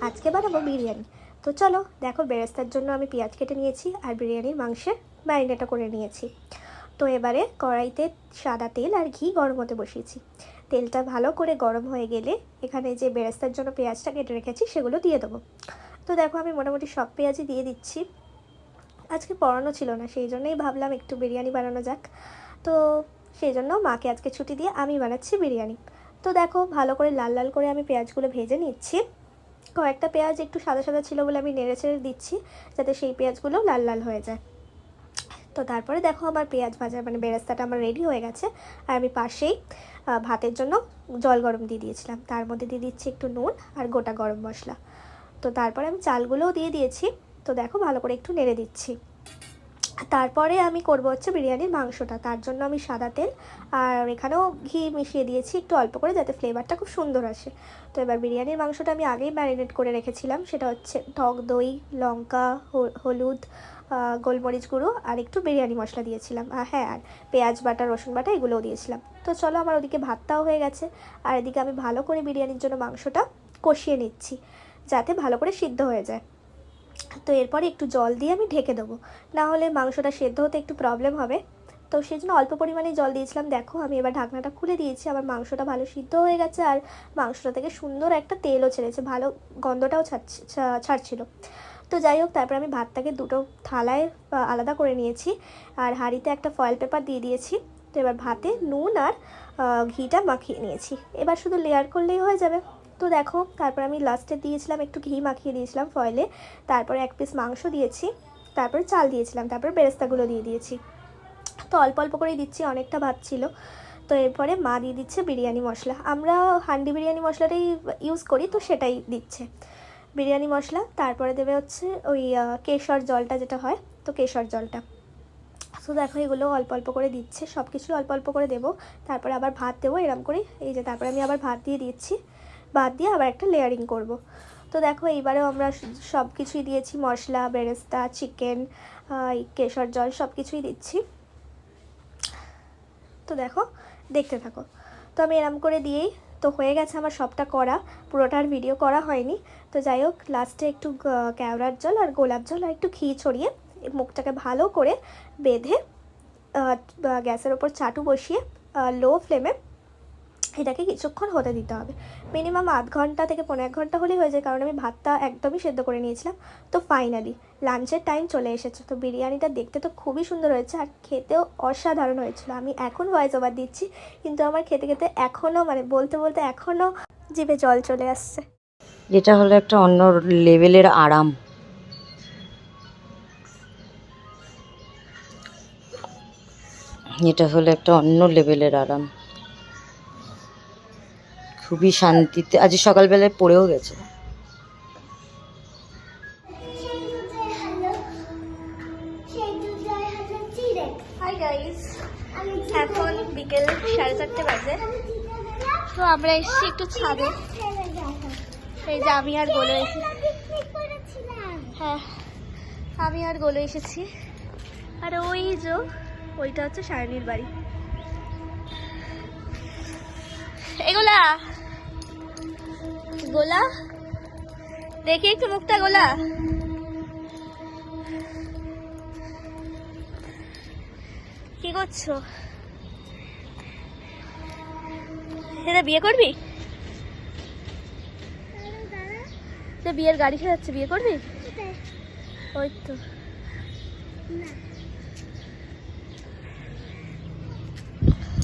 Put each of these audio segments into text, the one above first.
আজকে বানাবো বিরিয়ানি। তো চলো দেখো, বেরেস্তার জন্য আমি পেঁয়াজ কেটে নিয়েছি আর বিরিয়ানির মাংসের ম্যারিনেটও করে নিয়েছি। তো এবারে কড়াইতে সাদা তেল আর ঘি গরম হতে বসিয়েছি। তেলটা ভালো করে গরম হয়ে গেলে এখানে যে বেরেস্তার জন্য পেঁয়াজটা কেটে রেখেছি সেগুলো দিয়ে দেবো। তো দেখো আমি মোটামুটি সব পেঁয়াজই দিয়ে দিচ্ছি। আজকে পড়ানো ছিল না, সেই জন্যই ভাবলাম একটু বিরিয়ানি বানানো যাক। তো সেই জন্য মাকে আজকে ছুটি দিয়ে আমি বানাচ্ছি বিরিয়ানি। তো দেখো ভালো করে লাল লাল করে আমি পেঁয়াজগুলো ভেজে নিচ্ছি। কয়েকটা পেঁয়াজ একটু সাদা সাদা ছিল বলে আমি নেড়ে ছেড়ে দিচ্ছি, যাতে সেই পেঁয়াজগুলো লাল লাল হয়ে যায়। তো তারপরে দেখো আমার পেঁয়াজ ভাজা মানে বেরেস্তাটা আমার রেডি হয়ে গেছে। আর আমি পাশেই ভাতের জন্য জল গরম দিয়ে দিয়েছিলাম, তার মধ্যে দিয়ে দিচ্ছি একটু নুন আর গোটা গরম মশলা। তো তারপরে আমি চালগুলোও দিয়ে দিয়েছি। তো দেখো ভালো করে একটু নেড়ে দিচ্ছি। তারপরে আমি করব হচ্ছে বিরিয়ানির মাংসটা, তার জন্য আমি সাদা তেল আর এখানেও ঘি মিশিয়ে দিয়েছি একটু অল্প করে, যাতে ফ্লেভারটা খুব সুন্দর আসে। তো এবার বিরিয়ানির মাংসটা আমি আগেই ম্যারিনেট করে রেখেছিলাম, সেটা হচ্ছে টক দই, লঙ্কা, হলুদ, গোলমরিচ গুঁড়ো আর একটু বিরিয়ানি মশলা দিয়েছিলাম। হ্যাঁ, আর পেঁয়াজ বাটা, রসুন বাটা এগুলোও দিয়েছিলাম। তো চলো আমার ওদিকে ভাতটাও হয়ে গেছে, আর এদিকে আমি ভালো করে বিরিয়ানির জন্য মাংসটা কষিয়ে নিচ্ছি, যাতে ভালো করে সিদ্ধ হয়ে যায়। তো এরপরে একটু জল দিয়ে আমি ঢেকে দেবো, না হলে মাংসটা সেদ্ধ হতে একটু প্রবলেম হবে। তো সেই জন্য অল্প পরিমাণে জল দিয়েছিলাম। দেখো আমি এবার ঢাকনাটা খুলে দিয়েছি, আমার মাংসটা ভালো সিদ্ধ হয়ে গেছে আর মাংসটা থেকে সুন্দর একটা তেলও ছেড়েছে, ভালো গন্ধটাও ছাড়ছিল। তো যাই হোক, তারপর আমি ভাতটাকে দুটো থালায় আলাদা করে নিয়েছি আর হাঁড়িতে একটা ফয়েল পেপার দিয়ে দিয়েছি। তো এবার ভাতে নুন আর ঘিটা মাখিয়ে নিয়েছি, এবার শুধু লেয়ার করলেই হয়ে যাবে। তো দেখো তারপর আমি লাস্টে দিয়েছিলাম একটু ঘি মাখিয়ে দিয়েছিলাম ফয়েলে, তারপরে এক পিস মাংস দিয়েছি, তারপরে চাল দিয়েছিলাম, তারপরে বেরেস্তাগুলো দিয়ে দিয়েছি। তো অল্প অল্প করেই দিচ্ছি, অনেকটা ভাত ছিল। তো এরপরে মা দিয়ে দিচ্ছে বিরিয়ানি মশলা, আমরা হান্ডি বিরিয়ানি মশলাটাই ইউজ করি, তো সেটাই দিচ্ছে বিরিয়ানি মশলা। তারপরে দেবে হচ্ছে ওই কেশর জলটা যেটা হয়, তো কেশর জলটা। তো দেখো এগুলো অল্প অল্প করে দিচ্ছে, সব কিছু অল্প অল্প করে দেবো। তারপরে আবার ভাত দেবো এরম করে, এই যে তারপরে আমি আবার ভাত দিয়ে দিচ্ছি, ভাত দিয়ে আবার একটা লেয়ারিং করব। তো দেখো এইবারেও আমরা সব কিছুই দিয়েছি, মশলা, বেরেস্তা, চিকেন, কেশর জল সব কিছুই দিচ্ছি। তো দেখো দেখতে থাকো। তো আমি এরম করে দিয়েই তো হয়ে গেছে আমার সবটা করা, পুরোটার ভিডিও করা হয়নি। তো যাই হোক লাস্টে একটু কেওড়ার জল আর গোলাপ জল আর একটু ঘি ছড়িয়ে মুখটাকে ভালো করে বেঁধে গ্যাসের ওপর চাটু বসিয়ে লো ফ্লেমে এটাকে কিছুক্ষণ হতে দিতে হবে। মিনিমাম আধ ঘন্টা থেকে 1.5 ঘন্টা হলেই হয়ে যায়, কারণ আমি ভাতটা একদমই সেদ্ধ করে নিয়েছিলাম। তো ফাইনালি লাঞ্চের টাইম চলে এসেছে। তো বিরিয়ানিটা দেখতে তো খুবই সুন্দর হয়েছে আর খেতেও অসাধারণ হয়েছিল। আমি এখন ভয়েস ওভার দিচ্ছি, কিন্তু আমার খেতে খেতে এখনও মানে বলতে বলতে এখনও জিভে জল চলে আসছে। এটা হলো একটা অন্য লেভেলের আরাম। এটা হলো একটা অন্য লেভেলের আরাম, খুবই শান্তিতে। আজ সকালবেলায় পড়েও গেছে। হাই গাইস, এখন বিকেল 4:30 বাজে। তো আমরা এসেছি একটু ছাদে, এই যে আমি আর গোলো এসেছি। হ্যাঁ আমি আর গোলো এসেছি, আর ওই যে ওইটা হচ্ছে সায়নীর বাড়ি। এগুলা গোলা দেখি একটু মুখটা, গোলা কি করছো? এটা বিয়ে করবি? বিয়ের গাড়ি সাজাচ্ছে, বিয়ে করবি? ওই তো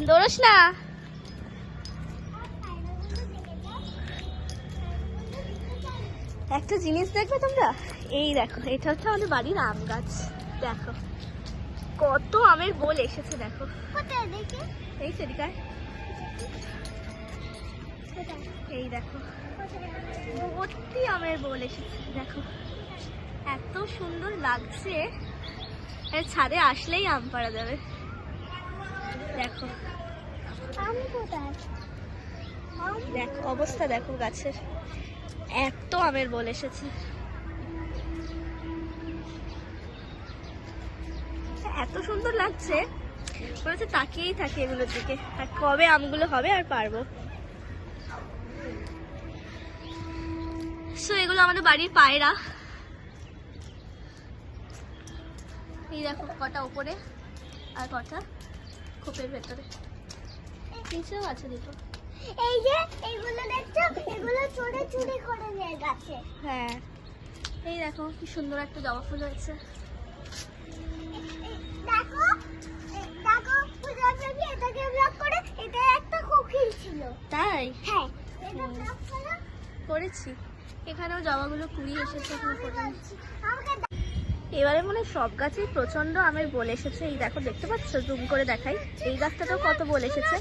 দৌড়স না। একটা জিনিস দেখবে তোমরা, এই দেখো এটা হচ্ছে আমাদের বাড়ির আম গাছ। দেখো কত আমের বোল এসেছে, দেখো এই সেদিকায়, এই দেখো ভর্তি আমের বোল এসেছে। দেখো এত সুন্দর লাগছে, ছাদে আসলেই আম পাড়া যাবে। দেখো দেখো অবস্থা, দেখো গাছের এত আমের বোল এসেছে, এত সুন্দর লাগছে, মনে হচ্ছে তাকিয়েই থাকি এগুলোর দিকে, আর কবে আমগুলো হবে আর পারবো। সো এগুলো আমাদের বাড়ির পায়রা। এই দেখো কটা উপরে আর কটা খোপের ভেতরে, নিচেও আছে দুটো। এই যে এইগুলো দেখছো, এগুলো চড়ে চুরি করে নিয়ে গেছে। হ্যাঁ, এই দেখো কি সুন্দর একটা জবা ফুল হয়েছে। দেখো দেখো পূজা বেবি এটাকে ব্লক করে, এটা একটা কোকিল ছিল। তাই? হ্যাঁ, এটা ব্লক করে করেছি। এখানেও জবাগুলো কুড়িয়ে এসেছে, এখন ফোটানো। আমাকে এবারে মনে হয় সব গাছেই প্রচন্ড আমের বোল এসেছে। এই দেখো, দেখতে পাচ্ছ? জুম করে দেখাই। এই গাছটাতেও কত বোল এসেছে।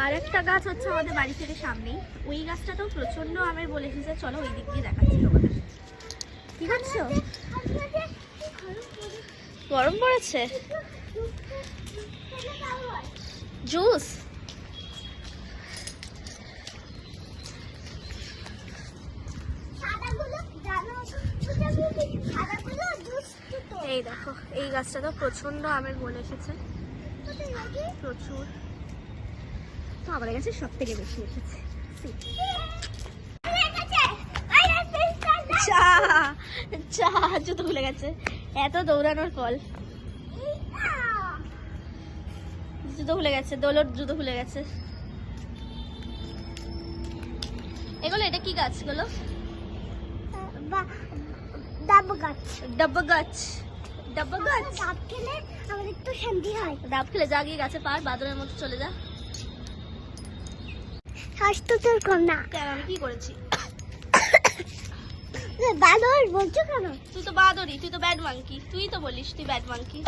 আর একটা গাছ হচ্ছে আমাদের বাড়ি থেকে সামনেই, ওই গাছটাতেও প্রচন্ড আমের বোল এসেছে। চলো ওই দিক দিয়ে দেখাচ্ছি তোমাদের। কি করছো? গরম পড়েছে। জুস? সাদাগুলো জানো, পূজা বেবি সাদাগুলো দুষ্টু। এই দেখো, এই গাছটাতেও প্রচন্ড আমের বোল এসেছে, কোথায় লাগি? প্রচুর। তো আমার কাছে সব থেকে বেশি এসেছে। চা চা জুতো খুলে গেছে, এত দৌড়ানোর ফল। জুতো খুলে গেছে, দোলর জুতো খুলে গেছে। এগুলো এটা কি গাছগুলো? ডাব গাছ। ডাব্বা গাছ। ডাব্বা গাছ। ডাব খেলে আমাদের একটু শান্তি হয়। ডাব খেলে যা, গিয়ে গাছে পার, বাদরের মতো চলে যা। স্বাস্থ্যকর কন্যা। কেন, আমি কি করেছি? বাদর বলছো কেন? তুই তো বাদরই, তুই তো ব্যাড মাঙ্কি। তুই তো বলিস তুই ব্যাড মাঙ্কি।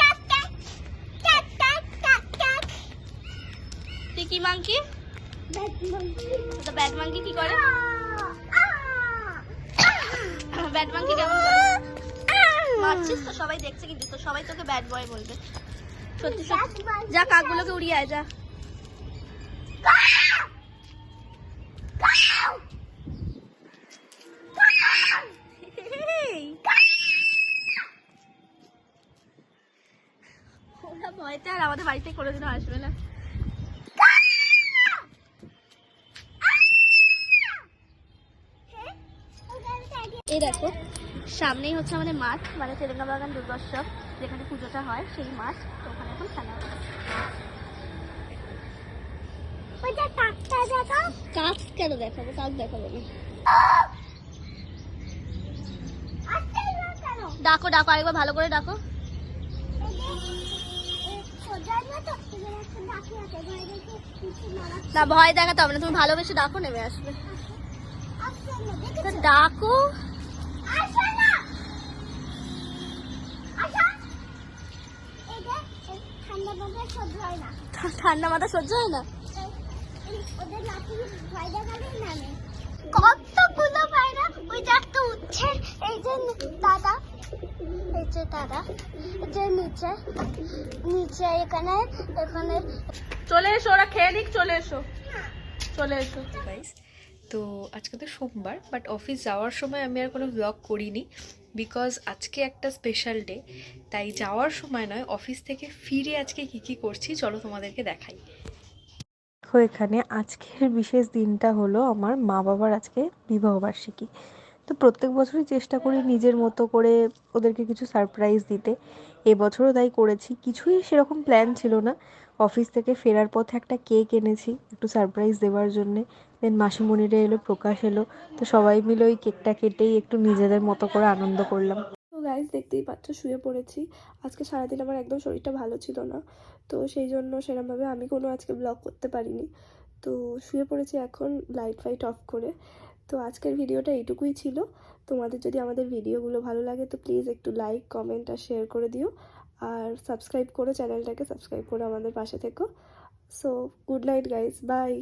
তুই কি মাঙ্কি? তো ব্যাড মাঙ্কি কি করে? ব্যাড মাঙ্কি কেমন করে? মারছিস তো, সবাই দেখছে কিন্তু, তো সবাই তোকে ব্যাড বয় বলবে। সত্যি সত্যি। যা কাকগুলোকে উড়িয়ে আয়, যা। ওরা ভয়তে আর আমাদের বাড়িতে কোনোদিনও আসবে না। এই দেখো, সামনেই হচ্ছে আমাদের মাঠ, মানে তেলেঙ্গা বাগান দুর্গোৎসব যেখানে পুজোটা হয়, সেই মাঠ। তো ওখানে এখন খেলা হয়। ওইটা কাকটা দেখো। কাক কেন দেখাবো? কাক দেখাবো না। আসতেই না কেন? ডাকো ডাকো, আরেকবার ভালো করে ডাকো। সোজার মতো এদের একটা ডাকি আছে, ভয় দেখে কিছু মারা না, ভয় দেখাতে হবে না, তুমি ভালোবেসে ডাকো, নেমে আসবে। আসছে না, তা দেখেছো? ডাকো। আসো না, আসো। এই যে এই ঠান্ডা বাতাস সহ্য হয় না। ঠান্ডা মাথা সহ্য হয় না। ওদের লাঠি ভয় দেখালেই নামে। কতগুলো পায়রা ওই যে একটা উঠছে। এই যে দাদা, এই যে দাদা, এই যে নিচে নিচে এখানে এখানে চলে এসো, ওরা খেয়ে নিক, চলে এসো, চলে এসো। গাইস, তো আজকে তো সোমবার, বাট অফিস যাওয়ার সময় আমি আর কোনো ব্লগ করিনি, বিকজ আজকে একটা স্পেশাল ডে। তাই যাওয়ার সময় নয়, অফিস থেকে ফিরে আজকে কি কি করছি চলো তোমাদেরকে দেখাই। তো এখানে আজকের বিশেষ দিনটা হলো আমার মা বাবার আজকে বিবাহবার্ষিকী। তো প্রত্যেক বছরই চেষ্টা করি নিজের মতো করে ওদেরকে কিছু সারপ্রাইজ দিতে। এবছরও তাই করেছি। কিছুই সেরকম প্ল্যান ছিল না। অফিস থেকে ফেরার পথে একটা কেক এনেছি একটু সারপ্রাইজ দেওয়ার জন্যে। দেন মাসিমণিরা এলো, প্রকাশ এলো। তো সবাই মিলে ওই কেকটা কেটেই একটু নিজেদের মতো করে আনন্দ করলাম। তো গাইজ, দেখতেই পাচ্ছ শুয়ে পড়েছি। আজকে সারাদিন আমার একদম শরীরটা ভালো ছিল না, তো সেই জন্য সেরকমভাবে আমি কোনো আজকে ব্লগ করতে পারিনি। তো শুয়ে পড়েছি এখন লাইট ফাইট অফ করে। তো আজকের ভিডিওটা এইটুকুই ছিল। তোমাদের যদি আমাদের ভিডিওগুলো ভালো লাগে তো প্লিজ একটু লাইক, কমেন্ট আর শেয়ার করে দিও। আর সাবস্ক্রাইব করো, চ্যানেলটাকে সাবস্ক্রাইব করে আমাদের পাশে থেকো। So good night guys, by.